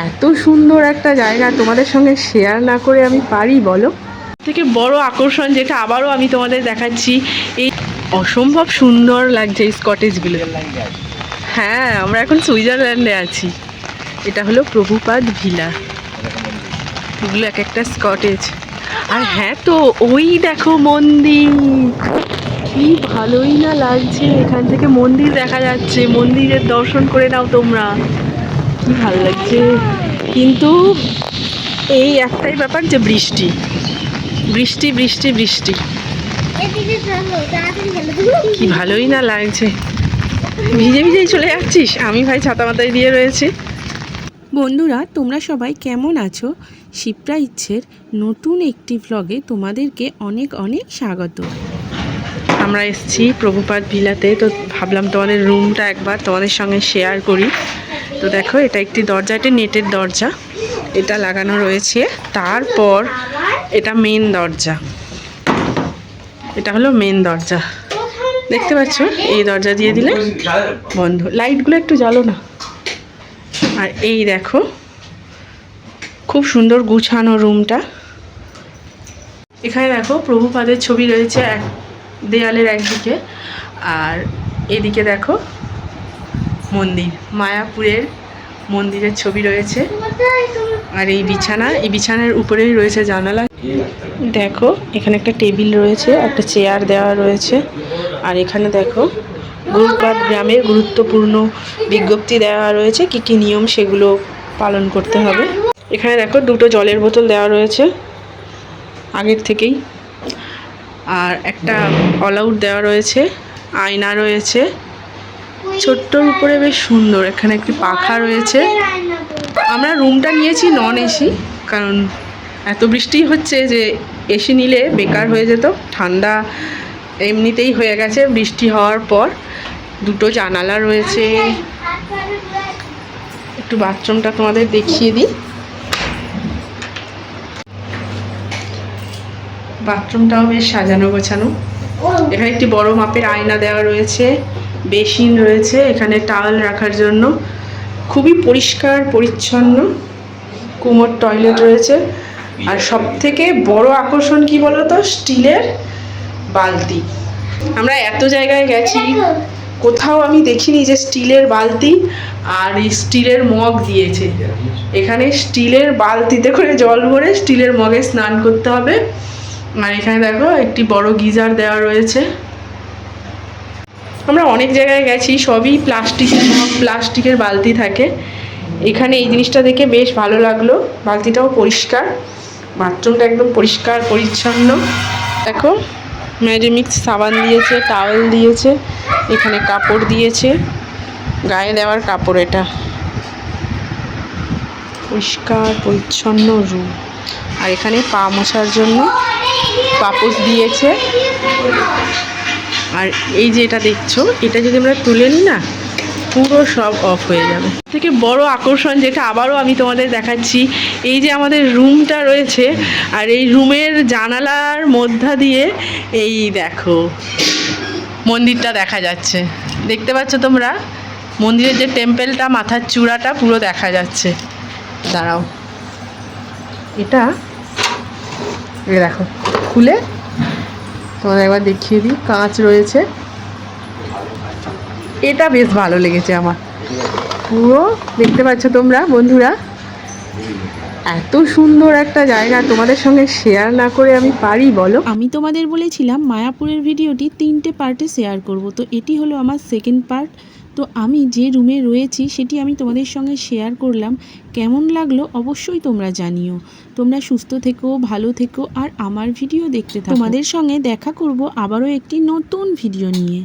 এত সুন্দর একটা জায়গা তোমাদের সঙ্গে শেয়ার না করে আমি পারি বলো? থেকে বড় আকর্ষণ যেটা আবারও আমি তোমাদের দেখাচ্ছি, এই অসম্ভব সুন্দর লাগছে এই কটেজগুলো। হ্যাঁ, আমরা এখন সুইজারল্যান্ডে আছি। এটা হলো প্রভুপাদ ভিলা। এগুলো এক একটা কটেজ। আর হ্যাঁ, তো ওই দেখো মন্দির, কি ভালোই না লাগছে। এখান থেকে মন্দির দেখা যাচ্ছে, মন্দিরের দর্শন করে নাও তোমরা, কি ভালো লাগছে। কিন্তু এই একটাই ব্যাপার যে বৃষ্টি বৃষ্টি বৃষ্টি বৃষ্টি, কি ভালোই না লাগছে। ভিজে ভিজেই চলে যাচ্ছিস, আমি ভাই ছাতা মাথায় দিয়ে রয়েছি। বন্ধুরা, তোমরা সবাই কেমন আছো? শিপ্রা ইচ্ছের নতুন একটি ভ্লগে তোমাদেরকে অনেক অনেক স্বাগত। আমরা এসেছি প্রভুপাদ ভিলাতে, তো ভাবলাম তোমাদের রুমটা একবার তোমাদের সঙ্গে শেয়ার করি। তো দেখো, এটা একটি দরজা, এটা নেটের দরজা, এটা লাগানো রয়েছে। তারপর এটা মেন দরজা, এটা হলো মেন দরজা, দেখতে পাচ্ছ? এই দরজা দিয়ে দিলে বন্ধ। লাইটগুলো একটু জ্বালো না। আর এই দেখো, খুব সুন্দর গুছানো রুমটা। এখানে দেখো প্রভুপাদের ছবি রয়েছে এক দেয়ালের একদিকে, আর এদিকে দেখো মন্দির, মায়াপুরের মন্দিরের ছবি রয়েছে। আর এই বিছানা, এই বিছানার উপরেই রয়েছে জানালা। দেখো এখানে একটা টেবিল রয়েছে, একটা চেয়ার দেওয়া রয়েছে। আর এখানে দেখো প্রভুপাদ গ্রামের গুরুত্বপূর্ণ বিজ্ঞপ্তি দেওয়া রয়েছে, কি কি নিয়ম সেগুলো পালন করতে হবে। এখানে দেখো দুটো জলের বোতল দেওয়া রয়েছে আগের থেকেই। আর একটা অল আউট দেওয়া রয়েছে, আয়না রয়েছে ছোট্টর উপরে, বেশ সুন্দর। এখানে একটি পাখা রয়েছে। আমরা রুমটা নিয়েছি নন এসি, কারণ এত বৃষ্টি হচ্ছে যে এসি নিলে বেকার হয়ে যেত। ঠান্ডা এমনিতেই হয়ে গেছে বৃষ্টি হওয়ার পর। দুটো জানালা রয়েছে। একটু বাথরুমটা তোমাদের দেখিয়ে দিই। বাথরুমটাও বেশ সাজানো গোছানো। এখানে একটি বড় মাপের আয়না দেওয়া রয়েছে, বেসিন রয়েছে এখানে টাওয়েল রাখার জন্য, খুবই পরিষ্কার পরিচ্ছন্ন। কুমোর টয়লেট রয়েছে। আর সব থেকে বড় আকর্ষণ কি বলতো, স্টিলের বালতি। আমরা এত জায়গায় গেছি, কোথাও আমি দেখিনি যে স্টিলের বালতি আর এই স্টিলের মগ দিয়েছে। এখানে স্টিলের বালতিতে করে জল ভরে স্টিলের মগে স্নান করতে হবে। আর এখানে দেখো একটি বড় গিজার দেওয়া রয়েছে। আমরা অনেক জায়গায় গেছি, সবই প্লাস্টিকের মগ, প্লাস্টিকের বালতি থাকে। এখানে এই জিনিসটা দেখে বেশ ভালো লাগলো, বালতিটাও পরিষ্কার, বাথরুমটা একদম পরিষ্কার পরিচ্ছন্ন। দেখো ম্যাজিমিক্স সাবান দিয়েছে, টাওয়েল দিয়েছে, এখানে কাপড় দিয়েছে, গায়ে দেওয়ার কাপড়। এটা পরিষ্কার পরিচ্ছন্ন রুম। আর এখানে পা মোছার জন্য পাপোশ দিয়েছে। আর এই যে এটা দেখছো, এটা যদি আমরা তুলে নিই না, পুরো সব অফ হয়ে যাবে। থেকে বড় আকর্ষণ যেটা আবারও আমি তোমাদের দেখাচ্ছি, এই যে আমাদের রুমটা রয়েছে, আর এই রুমের জানালার মধ্যে দিয়ে এই দেখো মন্দিরটা দেখা যাচ্ছে। দেখতে পাচ্ছ তোমরা মন্দিরের যে টেম্পেলটা, মাথার চূড়াটা পুরো দেখা যাচ্ছে। দাঁড়াও, এটা দেখো খুলে তোমাদের একবার দেখিয়ে দিই। কাঁচ রয়েছে, এটা বেশ ভালো লেগেছে আমার। পুরো দেখতে পাচ্ছ তোমরা বন্ধুরা, এত সুন্দর একটা জায়গা তোমাদের সঙ্গে শেয়ার না করে আমি পারি বলো? আমি তোমাদের বলেছিলাম মায়াপুরের ভিডিওটি 3টে পার্টে শেয়ার করব, তো এটি হলো আমার সেকেন্ড পার্ট। তো আমি যে রুমে রয়েছি সেটি আমি তোমাদের সঙ্গে শেয়ার করলাম। কেমন লাগলো অবশ্যই তোমরা জানিও। তোমরা সুস্থ থেকো, ভালো থেকো, আর আমার ভিডিও দেখতে থাকো। তোমাদের সঙ্গে দেখা করব আবারও একটি নতুন ভিডিও নিয়ে।